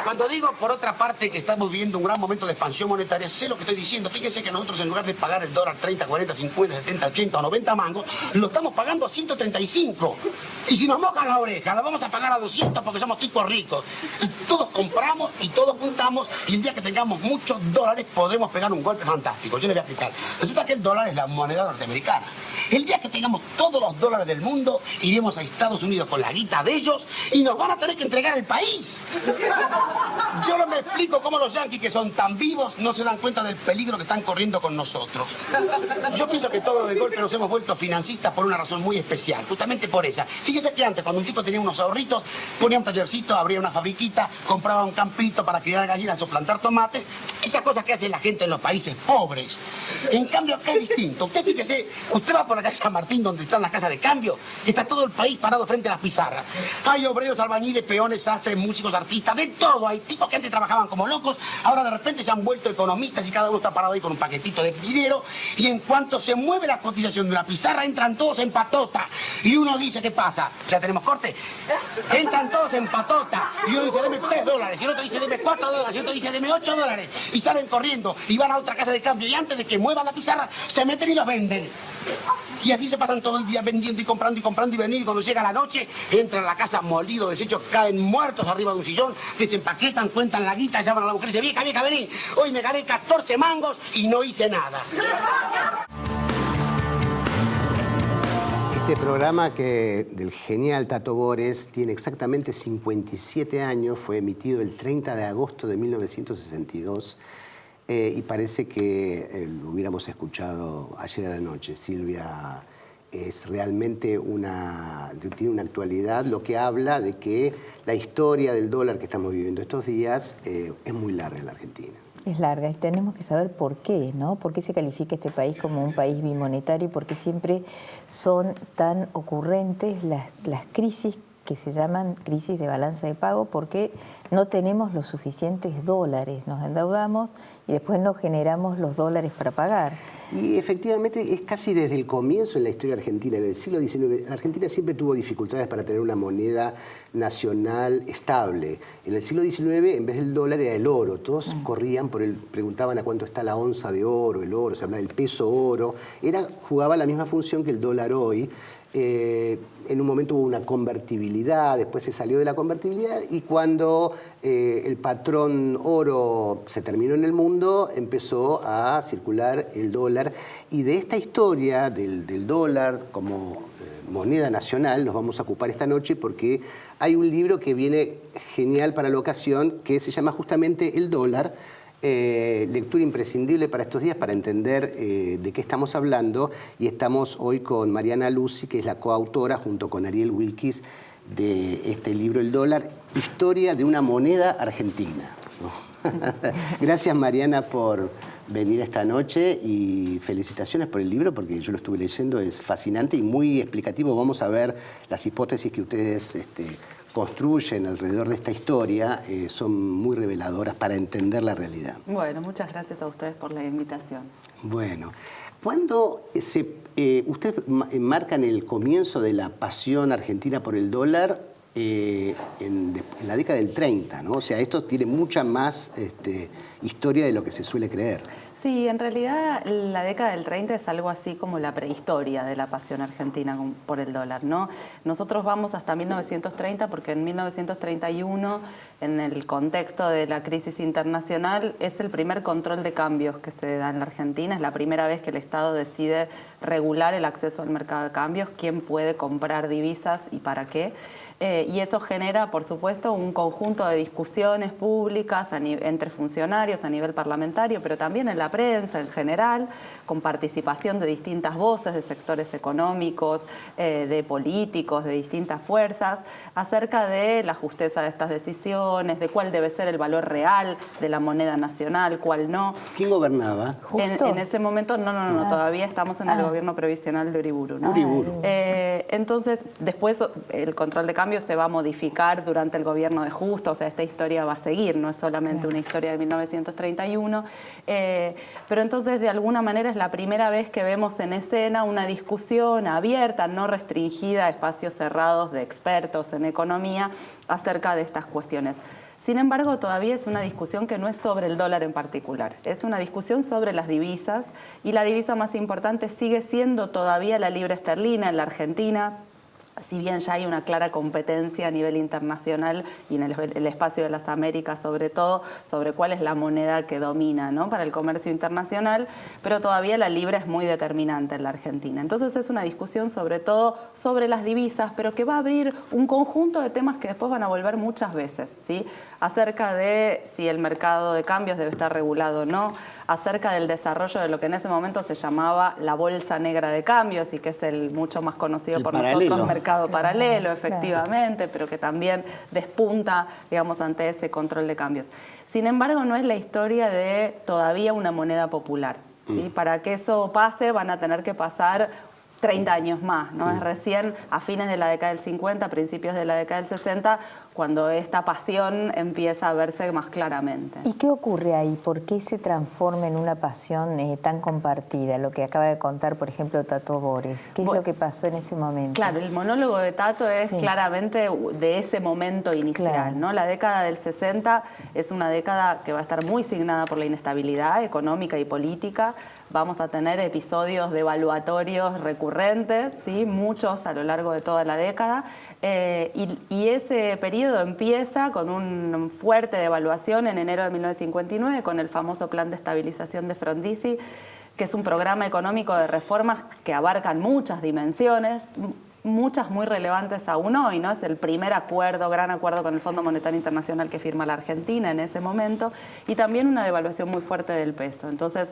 Cuando digo, por otra parte, que estamos viviendo un gran momento de expansión monetaria, sé lo que estoy diciendo. Fíjense que nosotros, en lugar de pagar el dólar 30, 40, 50, 70, 80 o 90 mangos, lo estamos pagando a 135. Y si nos mojan la oreja, la vamos a pagar a 200 porque somos tipos ricos. Y todos compramos y todos juntamos, y el día que tengamos muchos dólares podremos pegar un golpe fantástico. Yo les voy a explicar. Resulta que el dólar es la moneda norteamericana. El día que tengamos todos los dólares del mundo, iremos a Estados Unidos con la guita de ellos y nos van a tener que entregar el país. Yo no me explico cómo los yanquis, que son tan vivos, no se dan cuenta del peligro que están corriendo con nosotros. Yo pienso que todos de golpe nos hemos vuelto financistas por una razón muy especial, justamente por ella. Fíjese que antes, cuando un tipo tenía unos ahorritos, ponía un tallercito, abría una fabriquita, compraba un campito para criar gallinas o plantar tomates, esas cosas que hace la gente en los países pobres. En cambio, acá es distinto. Usted fíjese, usted va por la calle San Martín, donde están las casas de cambio, está todo el país parado frente a las pizarras. Hay obreros, albañiles, peones, sastres, músicos, artistas, de todo. Hay tipos que antes trabajaban como locos, ahora de repente se han vuelto economistas y cada uno está parado ahí con un paquetito de dinero, y en cuanto se mueve la cotización de una pizarra, entran todos en patota. Y uno dice, ¿qué pasa? ¿Ya tenemos corte? Entran todos en patota. Y uno dice, deme $3. Y el otro dice, deme $4. Y el otro dice, deme $8. Y salen corriendo y van a otra casa de cambio. Y antes de que muevan la pizarra, se meten y los venden. Y así se pasan todo el día vendiendo y comprando y comprando y vendiendo. Y cuando llega la noche, entran a la casa molidos, deshechos, caen muertos arriba de un sillón, desempaquetan, cuentan la guita, llaman a la mujer y dicen, vieja, vieja, vení, hoy me gané 14 mangos y no hice nada. Este programa del genial Tato Bores tiene exactamente 57 años, fue emitido el 30 de agosto de 1962 y parece que lo hubiéramos escuchado ayer a la noche. Silvia es realmente tiene una actualidad, lo que habla de que la historia del dólar que estamos viviendo estos días es muy larga en la Argentina. Es larga y tenemos que saber por qué, ¿no? ¿Por qué se califica este país como un país bimonetario y por qué siempre son tan ocurrentes las crisis que se llaman crisis de balanza de pago? Porque no tenemos los suficientes dólares, nos endeudamos y después no generamos los dólares para pagar. Y efectivamente es casi desde el comienzo en la historia argentina, en el siglo XIX, Argentina siempre tuvo dificultades para tener una moneda nacional estable. En el siglo XIX, en vez del dólar, era el oro. Todos corrían preguntaban a cuánto está la onza de oro, el oro, se hablaba del peso oro. Jugaba la misma función que el dólar hoy. En un momento hubo una convertibilidad, después se salió de la convertibilidad y cuando el patrón oro se terminó en el mundo, empezó a circular el dólar. Y de esta historia del dólar como moneda nacional nos vamos a ocupar esta noche porque hay un libro que viene genial para la ocasión que se llama justamente El dólar. Lectura imprescindible para estos días para entender de qué estamos hablando, y estamos hoy con Mariana Lucy, que es la coautora junto con Ariel Wilkis de este libro El dólar, historia de una moneda argentina, ¿no? Gracias, Mariana, por venir esta noche y felicitaciones por el libro porque yo lo estuve leyendo, es fascinante y muy explicativo. Vamos a ver las hipótesis que ustedes construyen alrededor de esta historia, son muy reveladoras para entender la realidad. Bueno, muchas gracias a ustedes por la invitación. Bueno, ¿cuándo ustedes marcan el comienzo de la pasión argentina por el dólar? En la década del 30, ¿no? O sea, esto tiene mucha más historia de lo que se suele creer. Sí, en realidad la década del 30 es algo así como la prehistoria de la pasión argentina por el dólar, ¿no? Nosotros vamos hasta 1930 porque en 1931, en el contexto de la crisis internacional, es el primer control de cambios que se da en la Argentina. Es la primera vez que el Estado decide regular el acceso al mercado de cambios, quién puede comprar divisas y para qué. Y eso genera, por supuesto, un conjunto de discusiones públicas entre funcionarios a nivel parlamentario, pero también en la prensa en general, con participación de distintas voces, de sectores económicos, de políticos, de distintas fuerzas, acerca de la justeza de estas decisiones, de cuál debe ser el valor real de la moneda nacional, cuál no. ¿Quién gobernaba? En ese momento, no, todavía estamos en el gobierno previsional de Uriburu, ¿no? Uriburu. Entonces, después el control de cambio se va a modificar durante el gobierno de Justo, o sea, esta historia va a seguir, no es solamente una historia de 1931, pero entonces de alguna manera es la primera vez que vemos en escena una discusión abierta, no restringida a espacios cerrados de expertos en economía acerca de estas cuestiones. Sin embargo, todavía es una discusión que no es sobre el dólar en particular, es una discusión sobre las divisas y la divisa más importante sigue siendo todavía la libra esterlina en la Argentina. Si bien ya hay una clara competencia a nivel internacional y en el espacio de las Américas sobre todo, sobre cuál es la moneda que domina, ¿no?, para el comercio internacional, pero todavía la libra es muy determinante en la Argentina. Entonces es una discusión sobre todo sobre las divisas, pero que va a abrir un conjunto de temas que después van a volver muchas veces, ¿sí?, acerca de si el mercado de cambios debe estar regulado o no, acerca del desarrollo de lo que en ese momento se llamaba la bolsa negra de cambios y que es el mucho más conocido por nosotros mercado paralelo, efectivamente, pero que también despunta, digamos, ante ese control de cambios. Sin embargo, no es la historia de todavía una moneda popular, ¿sí? Para que eso pase van a tener que pasar 30 años más, ¿no? Es recién a fines de la década del 50, principios de la década del 60, cuando esta pasión empieza a verse más claramente. ¿Y qué ocurre ahí? ¿Por qué se transforma en una pasión tan compartida? Lo que acaba de contar, por ejemplo, Tato Bores. ¿Qué es lo que pasó en ese momento? Claro, el monólogo de Tato es claramente de ese momento inicial, ¿no? La década del 60 es una década que va a estar muy signada por la inestabilidad económica y política. Vamos a tener episodios devaluatorios recurrentes, ¿sí?, muchos a lo largo de toda la década, y ese periodo empieza con una fuerte devaluación en enero de 1959 con el famoso Plan de Estabilización de Frondizi, que es un programa económico de reformas que abarcan muchas dimensiones, muchas muy relevantes aún hoy, ¿no? Es el primer acuerdo, gran acuerdo con el Fondo Monetario Internacional que firma la Argentina en ese momento, y también una devaluación muy fuerte del peso. Entonces,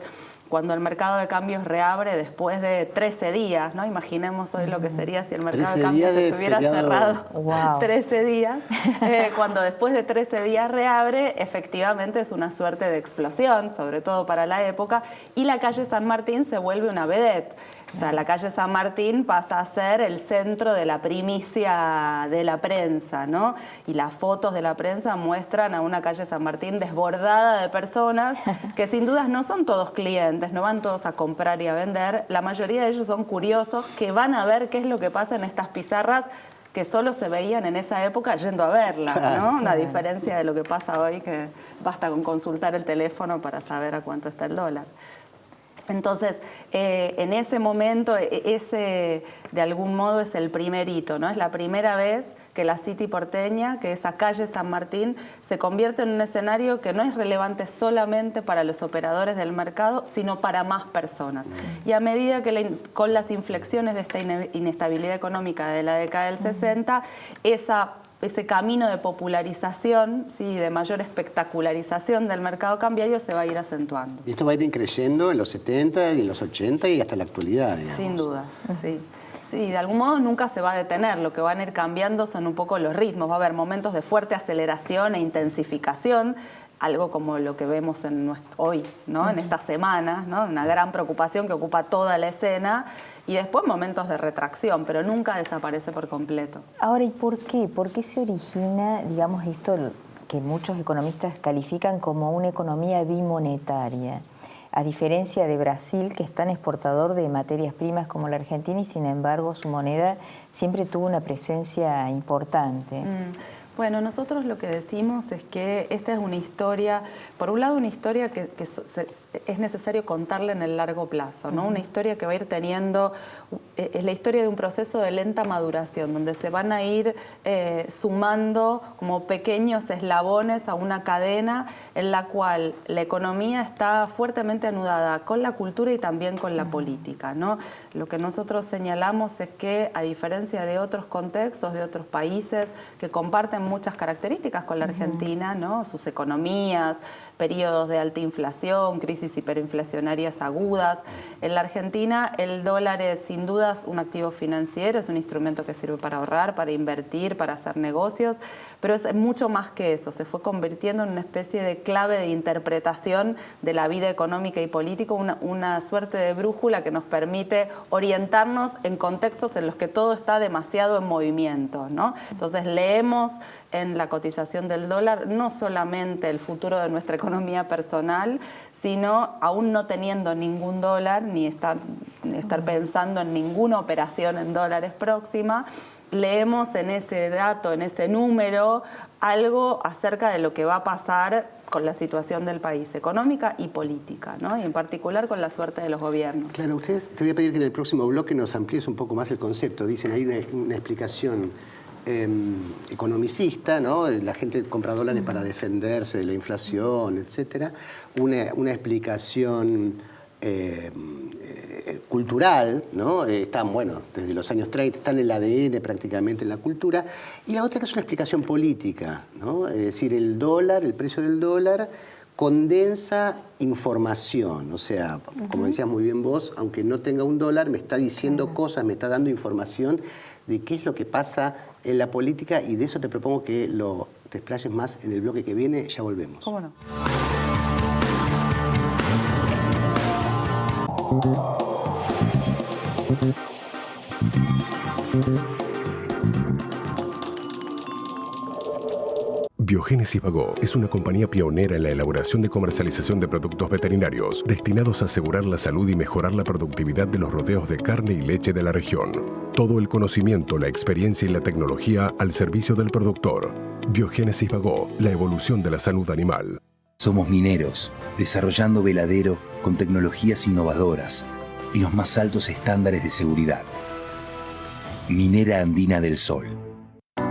cuando el mercado de cambios reabre después de 13 días, ¿no? Imaginemos hoy lo que sería si el mercado de cambios estuviera cerrado 13 días. Cuando después de 13 días reabre, efectivamente es una suerte de explosión, sobre todo para la época, y la calle San Martín se vuelve una vedette. O sea, la calle San Martín pasa a ser el centro de la primicia de la prensa, ¿no? Y las fotos de la prensa muestran a una calle San Martín desbordada de personas que sin dudas no son todos clientes, no van todos a comprar y a vender. La mayoría de ellos son curiosos que van a ver qué es lo que pasa en estas pizarras que solo se veían en esa época yendo a verlas, ¿no? Una diferencia de lo que pasa hoy, que basta con consultar el teléfono para saber a cuánto está el dólar. Entonces, en ese momento, ese de algún modo es el primer hito, ¿no? Es la primera vez que la City porteña, que esa calle San Martín, se convierte en un escenario que no es relevante solamente para los operadores del mercado, sino para más personas. Y a medida que con las inflexiones de esta inestabilidad económica de la década del 60, ese camino de popularización, ¿sí?, de mayor espectacularización del mercado cambiario se va a ir acentuando. Y esto va a ir creciendo en los 70 y en los 80 y hasta la actualidad, digamos. Sin dudas, sí. Sí, de algún modo nunca se va a detener. Lo que van a ir cambiando son un poco los ritmos. Va a haber momentos de fuerte aceleración e intensificación, algo como lo que vemos hoy, ¿no? En estas semanas, ¿no? Una gran preocupación que ocupa toda la escena, y después momentos de retracción, pero nunca desaparece por completo. Ahora, ¿y por qué? ¿Por qué se origina, digamos, esto que muchos economistas califican como una economía bimonetaria? A diferencia de Brasil, que es tan exportador de materias primas como la Argentina, y sin embargo su moneda siempre tuvo una presencia importante. Bueno, nosotros lo que decimos es que esta es una historia, por un lado una historia que es necesario contarla en el largo plazo, ¿no? Una historia que va a ir teniendo, es la historia de un proceso de lenta maduración, donde se van a ir sumando como pequeños eslabones a una cadena en la cual la economía está fuertemente anudada con la cultura y también con la política, ¿no? Lo que nosotros señalamos es que, a diferencia de otros contextos, de otros países que comparten muchas características con la Argentina, ¿no? Sus economías, periodos de alta inflación, crisis hiperinflacionarias agudas. En la Argentina el dólar es sin dudas un activo financiero, es un instrumento que sirve para ahorrar, para invertir, para hacer negocios, pero es mucho más que eso. Se fue convirtiendo en una especie de clave de interpretación de la vida económica y política, una suerte de brújula que nos permite orientarnos en contextos en los que todo está demasiado en movimiento, ¿no? Entonces leemos en la cotización del dólar no solamente el futuro de nuestra economía personal, sino aún no teniendo ningún dólar, ni estar pensando en ninguna operación en dólares próxima, leemos en ese dato, en ese número, algo acerca de lo que va a pasar con la situación del país, económica y política, ¿no? Y en particular con la suerte de los gobiernos. Claro, ustedes, te voy a pedir que en el próximo bloque nos amplíes un poco más el concepto. Dicen, hay una explicación economicista, ¿no? La gente compra dólares para defenderse de la inflación, etcétera. Una explicación cultural, ¿no? Están, bueno, desde los años 30, están en el ADN prácticamente en la cultura. Y la otra que es una explicación política, ¿no? Es decir, el dólar, el precio del dólar condensa información, o sea, como decías muy bien vos, aunque no tenga un dólar, me está diciendo cosas, me está dando información de qué es lo que pasa en la política, y de eso te propongo que lo te explayes más en el bloque que viene. Ya volvemos. ¿Cómo no? Biogénesis Bagó es una compañía pionera en la elaboración y comercialización de productos veterinarios destinados a asegurar la salud y mejorar la productividad de los rodeos de carne y leche de la región. Todo el conocimiento, la experiencia y la tecnología al servicio del productor. Biogénesis Bagó, la evolución de la salud animal. Somos mineros, desarrollando veladero con tecnologías innovadoras y los más altos estándares de seguridad. Minera Andina del Sol.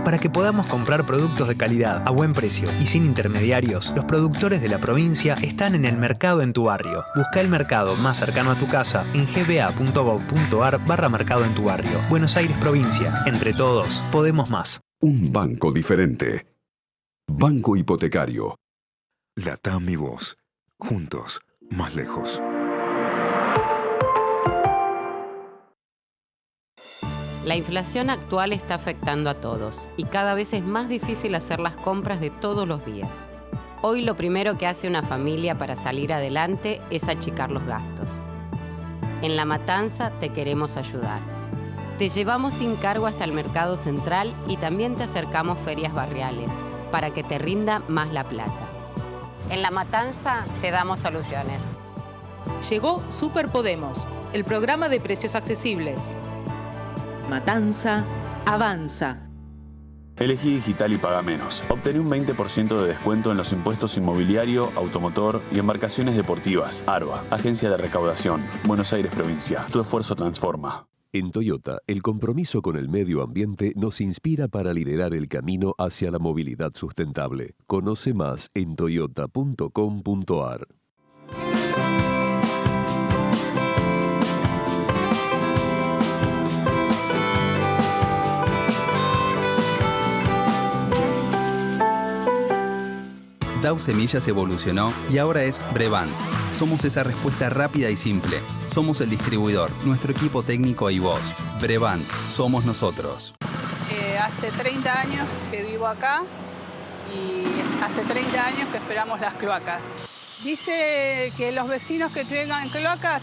Para que podamos comprar productos de calidad a buen precio y sin intermediarios, los productores de la provincia están en el mercado en tu barrio. Busca el mercado más cercano a tu casa en gba.gov.ar/mercado en tu barrio. Buenos Aires, provincia. Entre todos, podemos más. Un banco diferente. Banco Hipotecario. Latam y vos. Juntos, más lejos. La inflación actual está afectando a todos y cada vez es más difícil hacer las compras de todos los días. Hoy lo primero que hace una familia para salir adelante es achicar los gastos. En La Matanza te queremos ayudar. Te llevamos sin cargo hasta el mercado central y también te acercamos ferias barriales para que te rinda más la plata. En La Matanza te damos soluciones. Llegó Super Podemos, el programa de precios accesibles. Matanza avanza. Elegí digital y paga menos. Obtené un 20% de descuento en los impuestos inmobiliario, automotor y embarcaciones deportivas. ARBA, Agencia de Recaudación, Buenos Aires, provincia. Tu esfuerzo transforma. En Toyota, el compromiso con el medio ambiente nos inspira para liderar el camino hacia la movilidad sustentable. Conoce más en toyota.com.ar. Dow Semillas evolucionó y ahora es Brevant. Somos esa respuesta rápida y simple. Somos el distribuidor, nuestro equipo técnico y vos. Brevant, somos nosotros. Hace 30 años que vivo acá y hace 30 años que esperamos las cloacas. Dice que los vecinos que tengan cloacas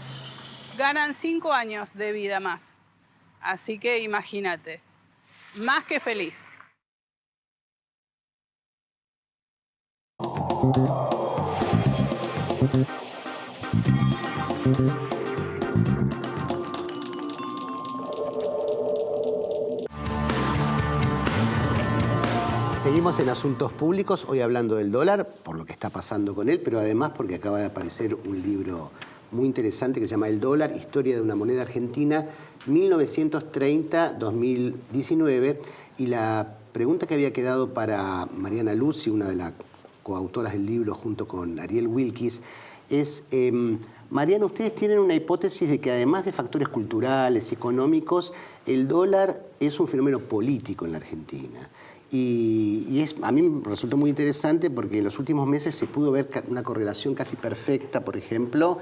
ganan 5 años de vida más. Así que imagínate, más que feliz. Seguimos en Asuntos Públicos, hoy hablando del dólar, por lo que está pasando con él, pero además porque acaba de aparecer un libro muy interesante que se llama El dólar, historia de una moneda argentina, 1930-2019. Y la pregunta que había quedado para Mariana Luzzi, una de las coautoras del libro junto con Ariel Wilkis, es... Mariana, ustedes tienen una hipótesis de que además de factores culturales y económicos, el dólar es un fenómeno político en la Argentina. Y a mí me resultó muy interesante porque en los últimos meses se pudo ver una correlación casi perfecta, por ejemplo,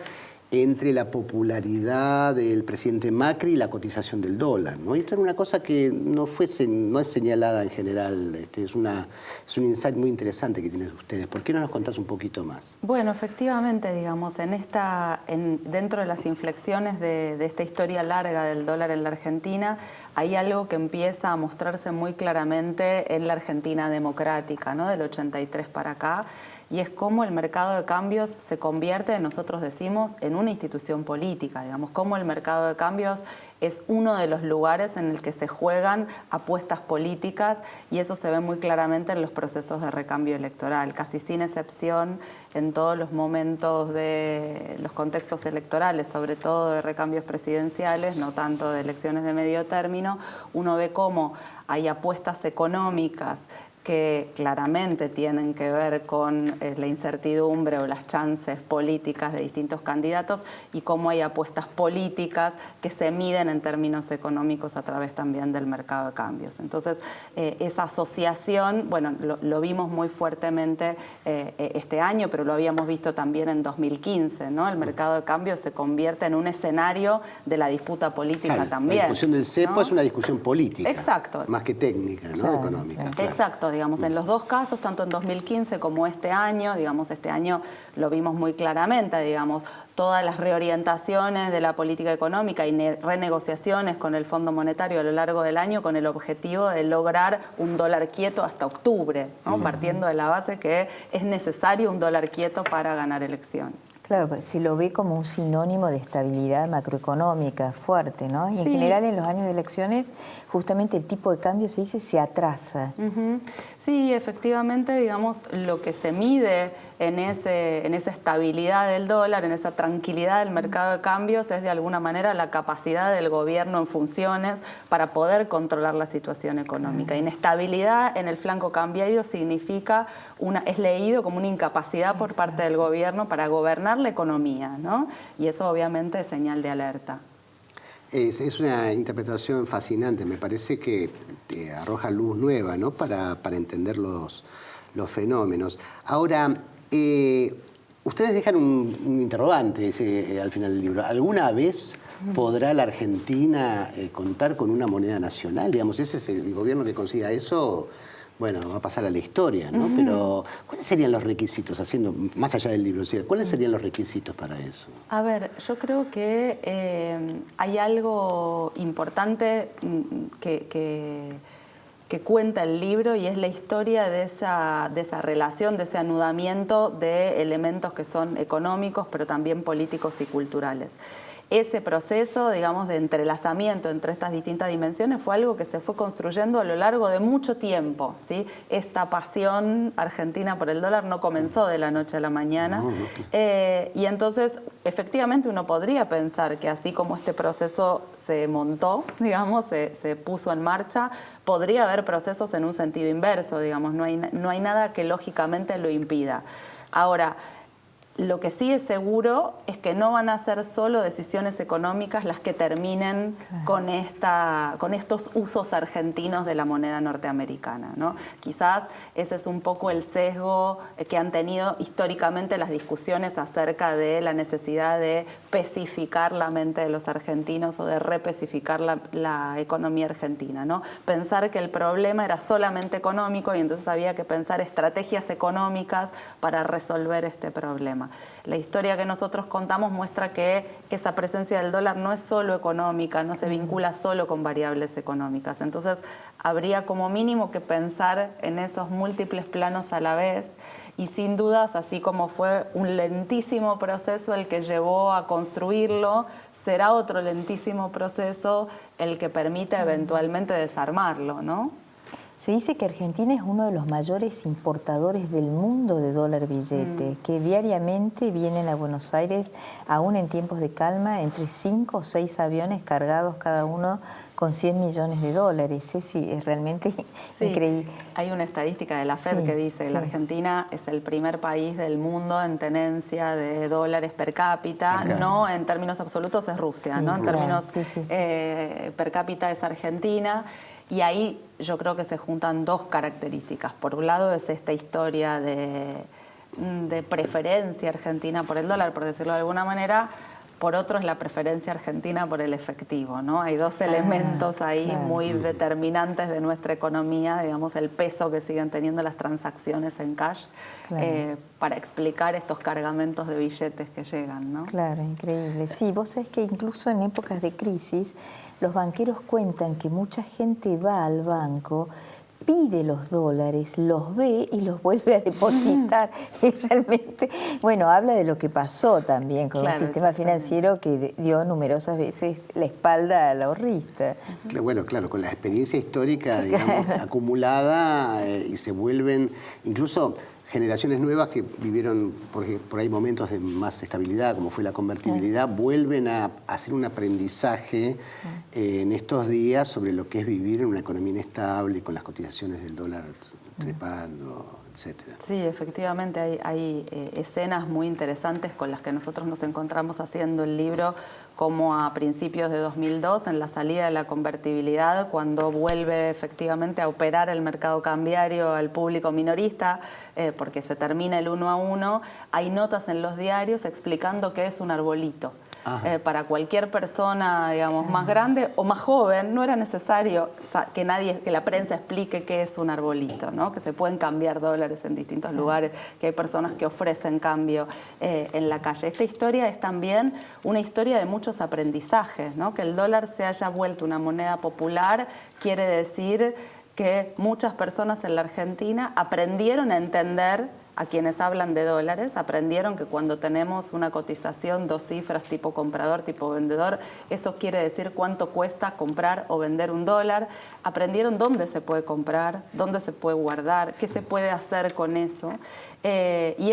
entre la popularidad del presidente Macri y la cotización del dólar, ¿no? Y esto era una cosa que no es señalada en general, es un insight muy interesante que tienen ustedes. ¿Por qué no nos contás un poquito más? Bueno, efectivamente, digamos, dentro de las inflexiones de esta historia larga del dólar en la Argentina, hay algo que empieza a mostrarse muy claramente en la Argentina democrática, ¿no? Del 83 para acá, y es cómo el mercado de cambios se convierte, nosotros decimos, en una institución política, digamos, cómo el mercado de cambios es uno de los lugares en el que se juegan apuestas políticas, y eso se ve muy claramente en los procesos de recambio electoral, casi sin excepción en todos los momentos de los contextos electorales, sobre todo de recambios presidenciales, no tanto de elecciones de medio término. Uno ve cómo hay apuestas económicas que claramente tienen que ver con la incertidumbre o las chances políticas de distintos candidatos, y cómo hay apuestas políticas que se miden en términos económicos a través también del mercado de cambios. Entonces, esa asociación, bueno, lo vimos muy fuertemente este año, pero lo habíamos visto también en 2015, ¿no? El mercado de cambios se convierte en un escenario de la disputa política, claro, también. La discusión del cepo, ¿no? Es una discusión política. Exacto. Más que técnica, ¿no? Claro, económica. Claro. Exacto. Digamos, en los dos casos, tanto en 2015 como este año, digamos, este año lo vimos muy claramente, digamos, todas las reorientaciones de la política económica y renegociaciones con el Fondo Monetario a lo largo del año con el objetivo de lograr un dólar quieto hasta octubre, ¿no? Partiendo de la base que es necesario un dólar quieto para ganar elecciones. Claro, pues se lo ve como un sinónimo de estabilidad macroeconómica fuerte, ¿no? Y en general en los años de elecciones justamente el tipo de cambio se atrasa. Sí, efectivamente, digamos, lo que se mide en esa estabilidad del dólar, en esa tranquilidad del mercado de cambios, es de alguna manera la capacidad del gobierno en funciones para poder controlar la situación económica. Inestabilidad en el flanco cambiario significa es leído como una incapacidad por parte del gobierno para gobernar la economía, ¿no? Y eso obviamente es señal de alerta. Es una interpretación fascinante, me parece que arroja luz nueva, ¿no? para entender los fenómenos. Ahora, ustedes dejan un interrogante al final del libro. ¿Alguna vez podrá la Argentina contar con una moneda nacional? Digamos, ese es el gobierno que consiga eso. Bueno, va a pasar a la historia, ¿no? Pero, ¿cuáles serían los requisitos, haciendo más allá del libro? ¿Cuáles serían los requisitos para eso? A ver, yo creo que hay algo importante que cuenta el libro, y es la historia de esa relación, de ese anudamiento de elementos que son económicos, pero también políticos y culturales. Ese proceso, digamos, de entrelazamiento entre estas distintas dimensiones fue algo que se fue construyendo a lo largo de mucho tiempo, ¿sí? Esta pasión argentina por el dólar no comenzó de la noche a la mañana. Y entonces, efectivamente, uno podría pensar que así como este proceso se montó, digamos, se puso en marcha, podría haber procesos en un sentido inverso, digamos, no hay nada que lógicamente lo impida. Ahora, lo que sí es seguro es que no van a ser solo decisiones económicas las que terminen con estos usos argentinos de la moneda norteamericana, ¿no? Quizás ese es un poco el sesgo que han tenido históricamente las discusiones acerca de la necesidad de pesificar la mente de los argentinos o de repesificar la economía argentina, ¿no? Pensar que el problema era solamente económico y entonces había que pensar estrategias económicas para resolver este problema. La historia que nosotros contamos muestra que esa presencia del dólar no es solo económica, no se vincula solo con variables económicas. Entonces, habría como mínimo que pensar en esos múltiples planos a la vez, y sin dudas, así como fue un lentísimo proceso el que llevó a construirlo, será otro lentísimo proceso el que permita eventualmente desarmarlo, ¿no? Se dice que Argentina es uno de los mayores importadores del mundo de dólar billete, que diariamente vienen a Buenos Aires, aún en tiempos de calma, entre 5 o 6 aviones cargados cada uno con 100 millones de dólares. Es realmente increíble. Hay una estadística de la FED que dice que la Argentina es el primer país del mundo en tenencia de dólares per cápita. No en términos absolutos es Rusia, ¿no? En términos per cápita es Argentina. Y ahí yo creo que se juntan dos características. Por un lado es esta historia de preferencia argentina por el dólar, por decirlo de alguna manera. Por otro es la preferencia argentina por el efectivo, ¿no? Hay dos elementos ahí muy determinantes de nuestra economía, digamos, el peso que siguen teniendo las transacciones en cash para explicar estos cargamentos de billetes que llegan, ¿no? Claro, increíble. Sí, vos sabés que incluso en épocas de crisis los banqueros cuentan que mucha gente va al banco, pide los dólares, los ve y los vuelve a depositar. Y realmente, bueno, habla de lo que pasó también con un sistema financiero que dio numerosas veces la espalda al ahorrista. Bueno, claro, con la experiencia histórica, digamos, acumulada y se vuelven incluso generaciones nuevas que vivieron por ahí momentos de más estabilidad, como fue la convertibilidad, vuelven a hacer un aprendizaje en estos días sobre lo que es vivir en una economía inestable, con las cotizaciones del dólar trepando, etcétera. Sí, efectivamente hay escenas muy interesantes con las que nosotros nos encontramos haciendo el libro, como a principios de 2002, en la salida de la convertibilidad, cuando vuelve efectivamente a operar el mercado cambiario al público minorista, porque se termina el 1 a 1, hay notas en los diarios explicando qué es un arbolito. Para cualquier persona, digamos, más grande o más joven, no era necesario que la prensa explique qué es un arbolito, ¿no? Que se pueden cambiar dólares en distintos lugares, que hay personas que ofrecen cambio en la calle. Esta historia es también una historia de muchos aprendizajes, ¿no? Que el dólar se haya vuelto una moneda popular quiere decir que muchas personas en la Argentina aprendieron a entender, a quienes hablan de dólares, aprendieron que cuando tenemos una cotización, 2 cifras, tipo comprador, tipo vendedor, eso quiere decir cuánto cuesta comprar o vender un dólar. Aprendieron dónde se puede comprar, dónde se puede guardar, qué se puede hacer con eso. Y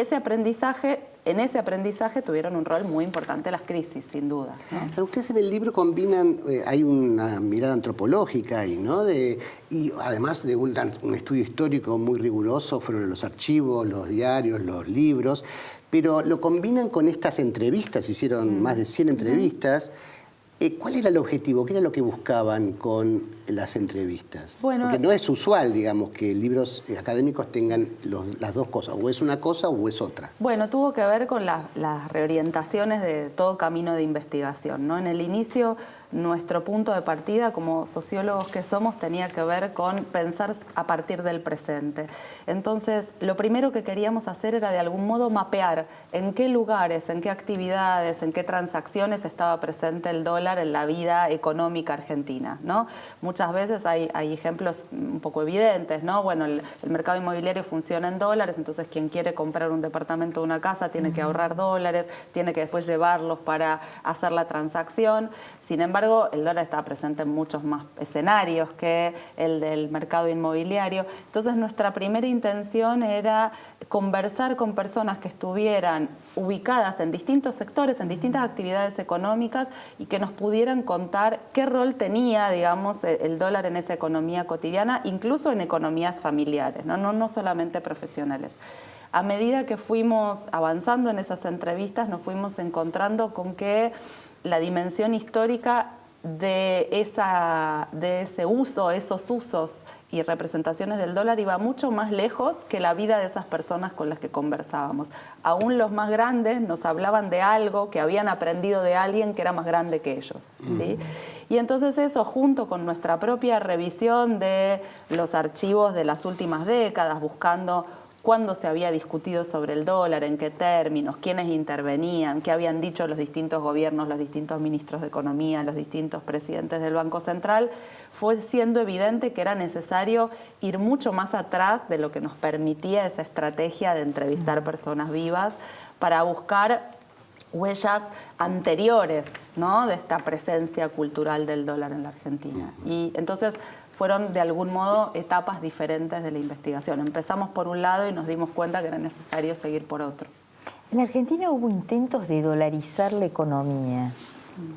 en ese aprendizaje tuvieron un rol muy importante las crisis, sin duda, ¿no? Ustedes en el libro combinan, hay una mirada antropológica ahí, ¿no? Y además de un estudio histórico muy riguroso, fueron los archivos, los diarios, los libros, pero lo combinan con estas entrevistas, hicieron más de 100 entrevistas. ¿Cuál era el objetivo? ¿Qué era lo que buscaban con las entrevistas? Bueno, porque no es usual, digamos, que libros académicos tengan las dos cosas, o es una cosa o es otra. Bueno, tuvo que ver con las reorientaciones de todo camino de investigación, ¿no? En el inicio, nuestro punto de partida como sociólogos que somos tenía que ver con pensar a partir del presente. Entonces, lo primero que queríamos hacer era de algún modo mapear en qué lugares, en qué actividades, en qué transacciones estaba presente el dólar en la vida económica argentina, ¿no? Muchas veces hay ejemplos un poco evidentes, ¿no? Bueno, el mercado inmobiliario funciona en dólares, entonces quien quiere comprar un departamento o una casa tiene que ahorrar dólares, tiene que después llevarlos para hacer la transacción. Sin embargo, el dólar está presente en muchos más escenarios que el del mercado inmobiliario. Entonces, nuestra primera intención era conversar con personas que estuvieran ubicadas en distintos sectores, en distintas actividades económicas y que nos pudieran contar qué rol tenía, digamos, el dólar en esa economía cotidiana, incluso en economías familiares, no solamente profesionales. A medida que fuimos avanzando en esas entrevistas, nos fuimos encontrando con que la dimensión histórica de ese uso, esos usos y representaciones del dólar iba mucho más lejos que la vida de esas personas con las que conversábamos. Aún los más grandes nos hablaban de algo que habían aprendido de alguien que era más grande que ellos, ¿sí? Y entonces eso, junto con nuestra propia revisión de los archivos de las últimas décadas, buscando cuándo se había discutido sobre el dólar, en qué términos, quiénes intervenían, qué habían dicho los distintos gobiernos, los distintos ministros de Economía, los distintos presidentes del Banco Central, fue siendo evidente que era necesario ir mucho más atrás de lo que nos permitía esa estrategia de entrevistar personas vivas para buscar huellas anteriores, ¿no?, de esta presencia cultural del dólar en la Argentina. Y entonces fueron de algún modo etapas diferentes de la investigación. Empezamos por un lado y nos dimos cuenta que era necesario seguir por otro. En Argentina hubo intentos de dolarizar la economía.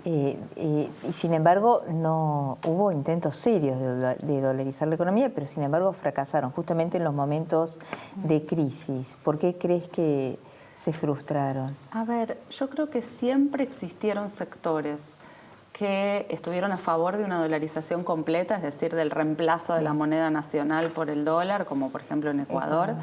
Y sin embargo no hubo intentos serios de dolarizar la economía, pero sin embargo fracasaron justamente en los momentos de crisis. ¿Por qué crees que se frustraron? A ver, yo creo que siempre existieron sectores que estuvieron a favor de una dolarización completa, es decir, del reemplazo de la moneda nacional por el dólar, como por ejemplo en Ecuador,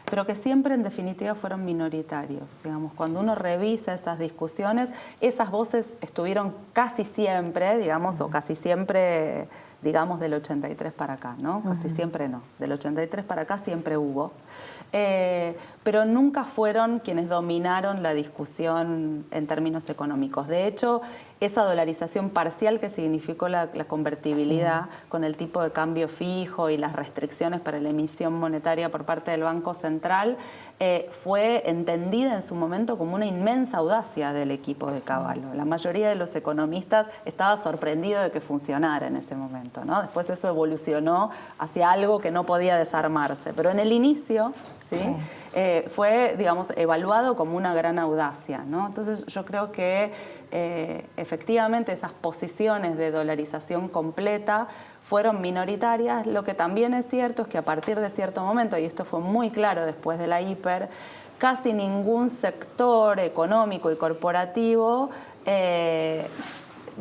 pero que siempre en definitiva fueron minoritarios. Digamos, cuando uno revisa esas discusiones, esas voces estuvieron casi siempre, digamos, o casi siempre, digamos, del 83 para acá, ¿no? Casi siempre no. Del 83 para acá siempre hubo. Pero nunca fueron quienes dominaron la discusión en términos económicos. De hecho, esa dolarización parcial que significó la convertibilidad con el tipo de cambio fijo y las restricciones para la emisión monetaria por parte del Banco Central fue entendida en su momento como una inmensa audacia del equipo de Cavallo. La mayoría de los economistas estaba sorprendido de que funcionara en ese momento, ¿no? Después eso evolucionó hacia algo que no podía desarmarse, pero en el inicio, ¿sí? Fue, digamos, evaluado como una gran audacia, ¿no? Entonces yo creo que efectivamente esas posiciones de dolarización completa fueron minoritarias. Lo que también es cierto es que a partir de cierto momento, y esto fue muy claro después de la hiper, casi ningún sector económico y corporativo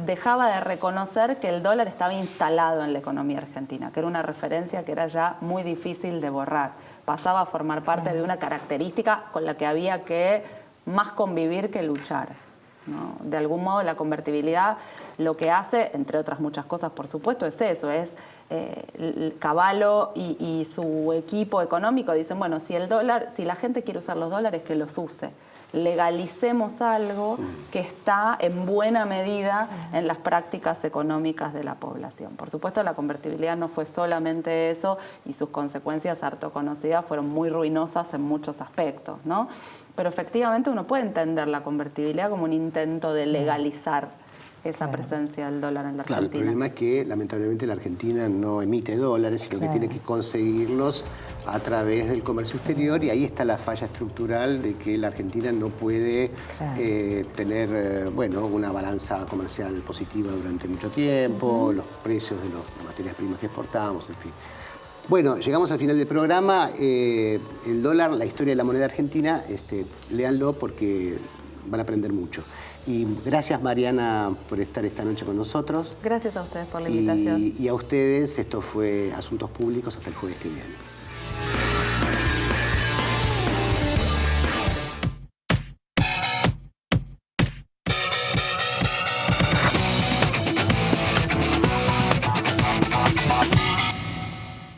dejaba de reconocer que el dólar estaba instalado en la economía argentina, que era una referencia que era ya muy difícil de borrar. Pasaba a formar parte de una característica con la que había que más convivir que luchar, ¿no? De algún modo la convertibilidad lo que hace, entre otras muchas cosas por supuesto, es eso, es Cavallo y su equipo económico dicen, bueno, si la gente quiere usar los dólares, que los use. Legalicemos algo que está en buena medida en las prácticas económicas de la población. Por supuesto, la convertibilidad no fue solamente eso y sus consecuencias harto conocidas fueron muy ruinosas en muchos aspectos, ¿no? Pero efectivamente uno puede entender la convertibilidad como un intento de legalizar esa presencia del dólar en la Argentina. Claro, el problema es que lamentablemente la Argentina no emite dólares, sino que tiene que conseguirlos a través del comercio exterior, y ahí está la falla estructural de que la Argentina no puede tener una balanza comercial positiva durante mucho tiempo, los precios de las materias primas que exportamos, en fin. Bueno, llegamos al final del programa. El dólar, la historia de la moneda argentina, léanlo porque van a aprender mucho. Y gracias, Mariana, por estar esta noche con nosotros. Gracias a ustedes por la invitación. Y a ustedes, esto fue Asuntos Públicos, hasta el jueves que viene.